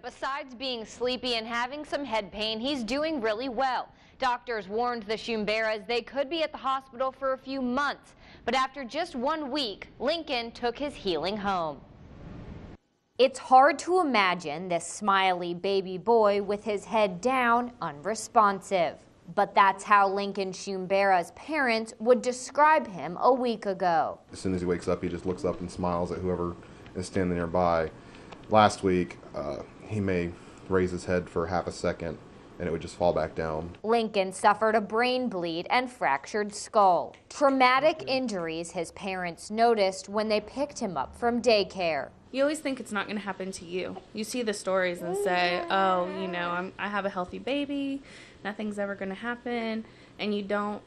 Besides being sleepy and having some head pain, he's doing really well. Doctors warned the Shumberas they could be at the hospital for a few months, but after just 1 week, Lincoln took his healing home. It's hard to imagine this smiley baby boy with his head down, unresponsive. But that's how Lincoln Shumbera's parents would describe him a week ago. As soon as he wakes up, he just looks up and smiles at whoever is standing nearby. Last week, he may raise his head for half a second and it would just fall back down. Lincoln suffered a brain bleed and fractured skull. Traumatic injuries his parents noticed when they picked him up from daycare. You always think it's not going to happen to you. You see the stories and say, oh, I have a healthy baby, nothing's ever going to happen, and you don't.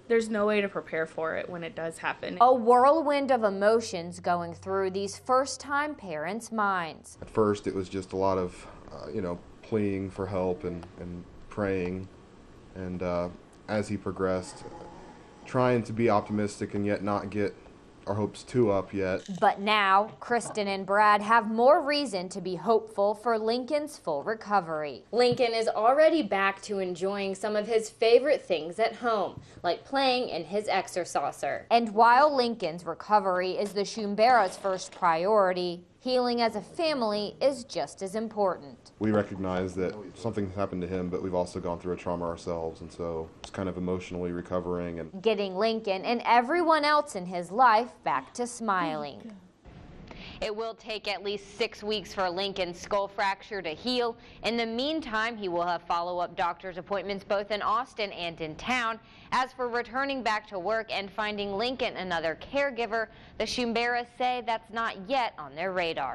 There's no way to prepare for it when it does happen. A whirlwind of emotions going through these first-time parents' minds. At first, it was just a lot of, pleading for help and praying. And as he progressed, trying to be optimistic and yet not get our hopes too up yet. But now, Kristen and Brad have more reason to be hopeful for Lincoln's full recovery. Lincoln is already back to enjoying some of his favorite things at home, like playing in his exerciser. And while Lincoln's recovery is the Shumberas' first priority, healing as a family is just as important. We recognize that something's happened to him, but we've also gone through a trauma ourselves, and so it's kind of emotionally recovering and getting Lincoln and everyone else in his life back to smiling. It will take at least 6 weeks for Lincoln's skull fracture to heal. In the meantime, he will have follow-up doctor's appointments both in Austin and in town. As for returning back to work and finding Lincoln another caregiver, the Shumberas say that's not yet on their radar.